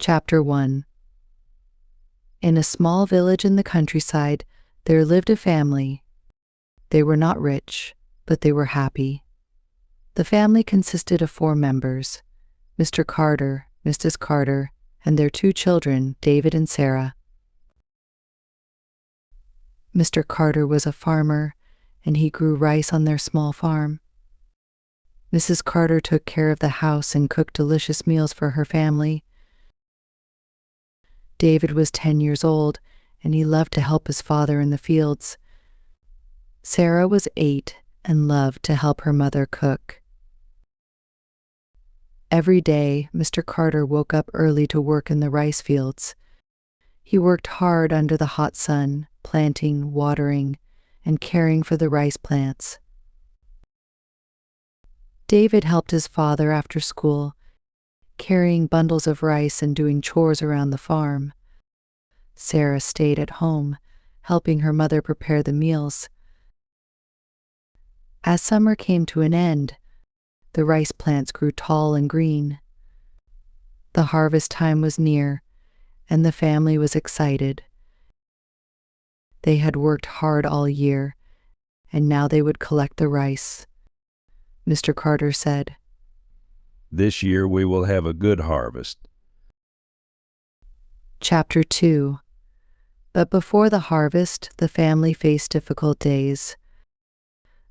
Chapter 1. In a small village in the countryside, there lived a family. They were not rich, but they were happy. The family consisted of 4 members: Mr. Carter, Mrs. Carter, and their 2 children, David and Sarah. Mr. Carter was a farmer, and he grew rice on their small farm. Mrs. Carter took care of the house and cooked delicious meals for her family. David was 10 years old, and he loved to help his father in the fields. Sarah was 8 and loved to help her mother cook. Every day, Mr. Carter woke up early to work in the rice fields. He worked hard under the hot sun, planting, watering, and caring for the rice plants. David helped his father after school, carrying bundles of rice and doing chores around the farm. Sarah stayed at home, helping her mother prepare the meals. As summer came to an end, the rice plants grew tall and green. The harvest time was near, and the family was excited. They had worked hard all year, and now they would collect the rice. Mr. Carter said, "This year we will have a good harvest." Chapter 2. But before the harvest, the family faced difficult days.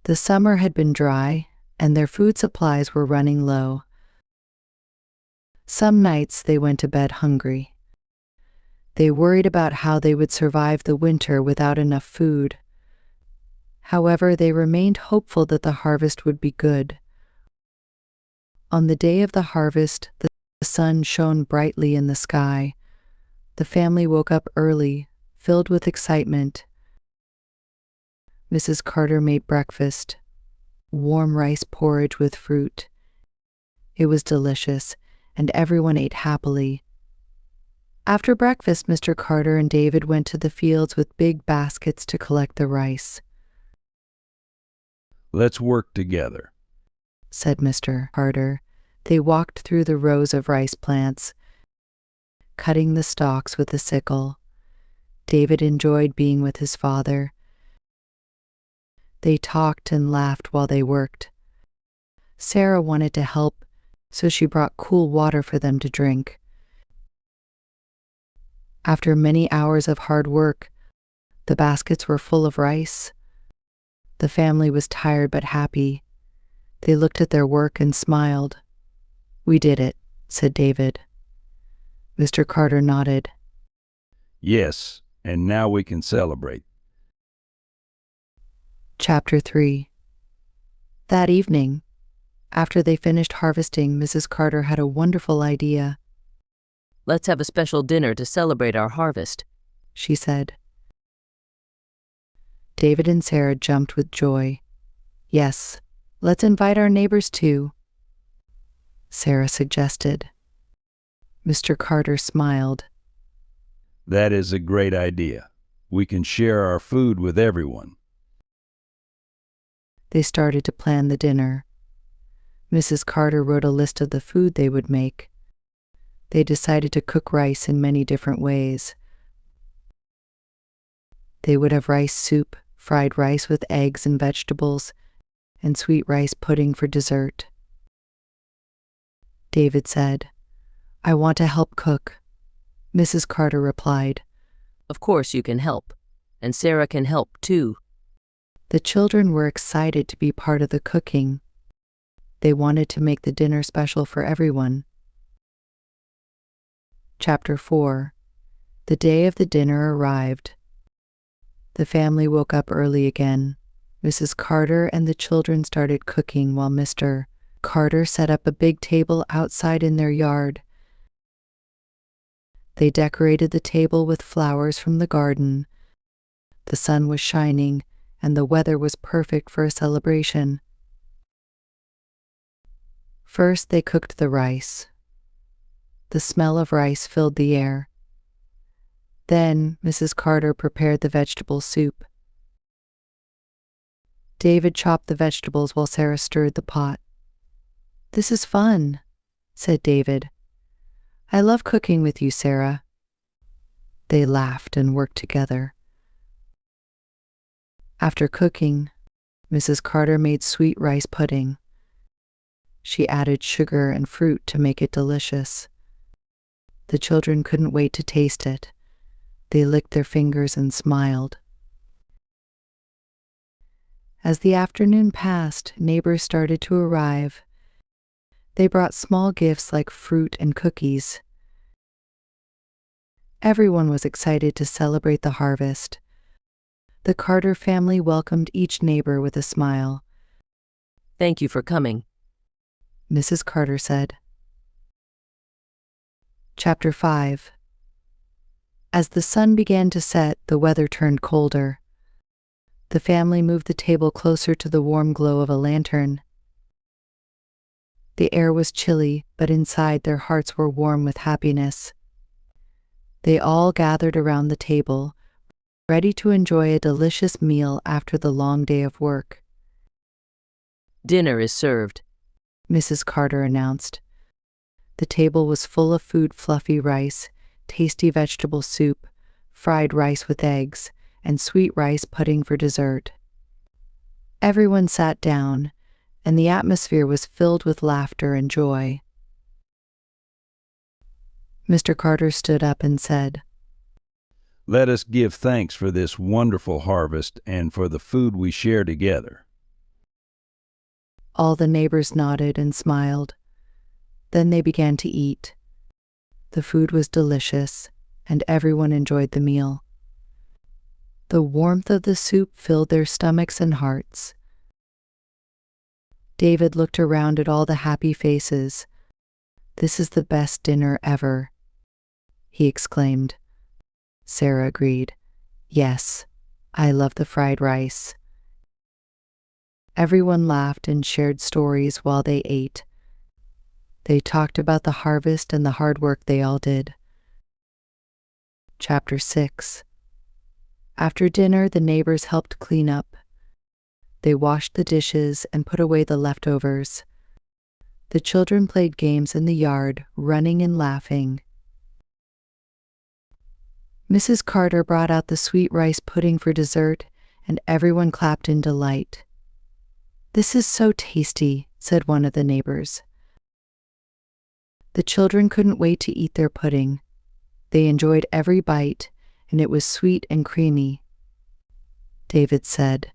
The summer had been dry, and their food supplies were running low. Some nights they went to bed hungry. They worried about how they would survive the winter without enough food. However, they remained hopeful that the harvest would be good. On the day of the harvest, the sun shone brightly in the sky. The family woke up early, filled with excitement. Mrs. Carter made breakfast, warm rice porridge with fruit. It was delicious, and everyone ate happily. After breakfast, Mr. Carter and David went to the fields with big baskets to collect the rice. "Let's work together," said Mr. Carter. They walked through the rows of rice plants, cutting the stalks with a sickle. David enjoyed being with his father. They talked and laughed while they worked. Sarah wanted to help, so she brought cool water for them to drink. After many hours of hard work, the baskets were full of rice. The family was tired but happy. They looked at their work and smiled. "We did it," said David. Mr. Carter nodded. "Yes, and now we can celebrate." Chapter 3. That evening, after they finished harvesting, Mrs. Carter had a wonderful idea. "Let's have a special dinner to celebrate our harvest," she said. David and Sarah jumped with joy. "Yes, let's invite our neighbors too," Sarah suggested. Mr. Carter smiled. "That is a great idea. We can share our food with everyone." They started to plan the dinner. Mrs. Carter wrote a list of the food they would make. They decided to cook rice in many different ways. They would have rice soup, fried rice with eggs and vegetables, and sweet rice pudding for dessert. David said, "I want to help cook." Mrs. Carter replied, "Of course you can help, and Sarah can help too." The children were excited to be part of the cooking. They wanted to make the dinner special for everyone. Chapter 4. The day of the dinner arrived. The family woke up early again. Mrs. Carter and the children started cooking while Mr. Carter set up a big table outside in their yard. They decorated the table with flowers from the garden. The sun was shining, and the weather was perfect for a celebration. First, they cooked the rice. The smell of rice filled the air. Then, Mrs. Carter prepared the vegetable soup. David chopped the vegetables while Sarah stirred the pot. "This is fun," said David. I love cooking with you, Sarah. They laughed and worked together. After cooking, Mrs. Carter made sweet rice pudding. She added sugar and fruit to make it delicious. The children couldn't wait to taste it. They licked their fingers and smiled. As the afternoon passed, neighbors started to arrive. They brought small gifts like fruit and cookies. Everyone was excited to celebrate the harvest. The Carter family welcomed each neighbor with a smile. Thank you for coming. Mrs. Carter said. Chapter 5. As the sun began to set, the weather turned colder. The family moved the table closer to the warm glow of a lantern. The air was chilly, but inside their hearts were warm with happiness. They all gathered around the table, ready to enjoy a delicious meal after the long day of work. Dinner is served, Mrs. Carter announced. The table was full of food: fluffy rice, tasty vegetable soup, fried rice with eggs, and sweet rice pudding for dessert. Everyone sat down, and the atmosphere was filled with laughter and joy. Mr. Carter stood up and said, Let us give thanks for this wonderful harvest and for the food we share together. All the neighbors nodded and smiled. Then they began to eat. The food was delicious, and everyone enjoyed the meal. The warmth of the soup filled their stomachs and hearts. David looked around at all the happy faces. This is the best dinner ever, he exclaimed. Sarah agreed. Yes, I love the fried rice. Everyone laughed and shared stories while they ate. They talked about the harvest and the hard work they all did. Chapter 6. After dinner, the neighbors helped clean up. They washed the dishes and put away the leftovers. The children played games in the yard, running and laughing. Mrs. Carter brought out the sweet rice pudding for dessert, and everyone clapped in delight. "This is so tasty," said one of the neighbors. The children couldn't wait to eat their pudding. They enjoyed every bite, and it was sweet and creamy. David said,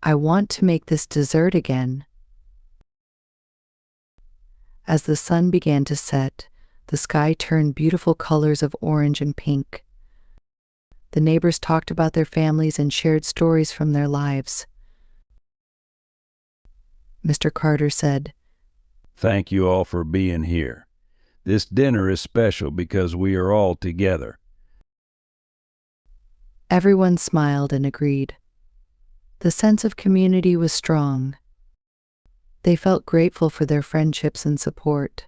"I want to make this dessert again." As the sun began to set, the sky turned beautiful colors of orange and pink. The neighbors talked about their families and shared stories from their lives. Mr. Carter said, Thank you all for being here. This dinner is special because we are all together. Everyone smiled and agreed. The sense of community was strong. They felt grateful for their friendships and support.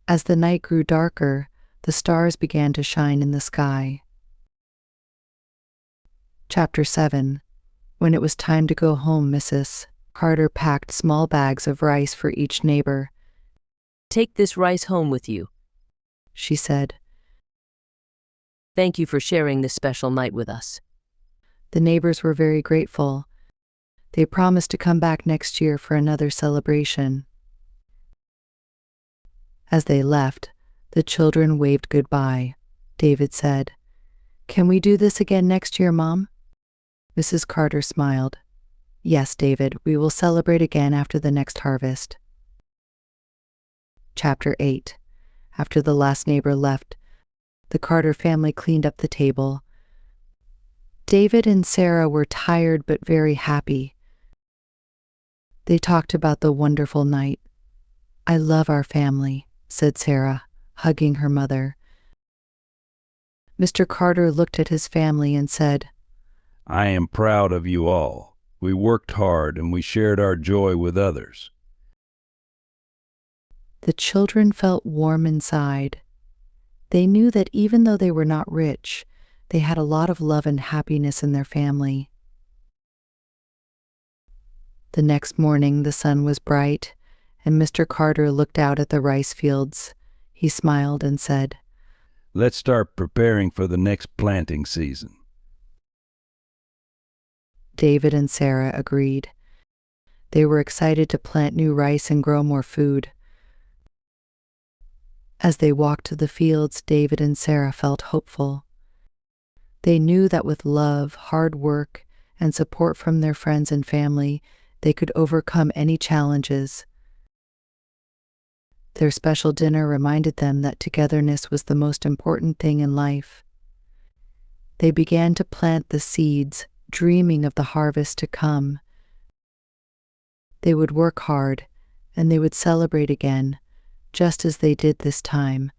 As the night grew darker, the stars began to shine in the sky. Chapter 7. When it was time to go home, Mrs. Carter packed small bags of rice for each neighbor. "Take this rice home with you," she said. "Thank you for sharing this special night with us." The neighbors were very grateful. They promised to come back next year for another celebration. As they left, the children waved goodbye. David said, "Can we do this again next year, Mom?" Mrs. Carter smiled. "Yes, David, we will celebrate again after the next harvest." Chapter 8. After the last neighbor left, the Carter family cleaned up the table. David and Sarah were tired but very happy. They talked about the wonderful night. "I love our family," said Sarah, hugging her mother. Mr. Carter looked at his family and said, I am proud of you all. We worked hard and we shared our joy with others. The children felt warm inside. They knew that even though they were not rich, they had a lot of love and happiness in their family. The next morning, the sun was bright, and Mr. Carter looked out at the rice fields. He smiled and said, Let's start preparing for the next planting season. David and Sarah agreed. They were excited to plant new rice and grow more food. As they walked to the fields, David and Sarah felt hopeful. They knew that with love, hard work, and support from their friends and family, they could overcome any challenges. Their special dinner reminded them that togetherness was the most important thing in life. They began to plant the seeds, dreaming of the harvest to come. They would work hard, and they would celebrate again, just as they did this time.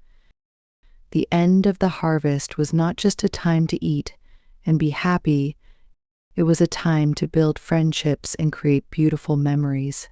The end of the harvest was not just a time to eat and be happy, it was a time to build friendships and create beautiful memories.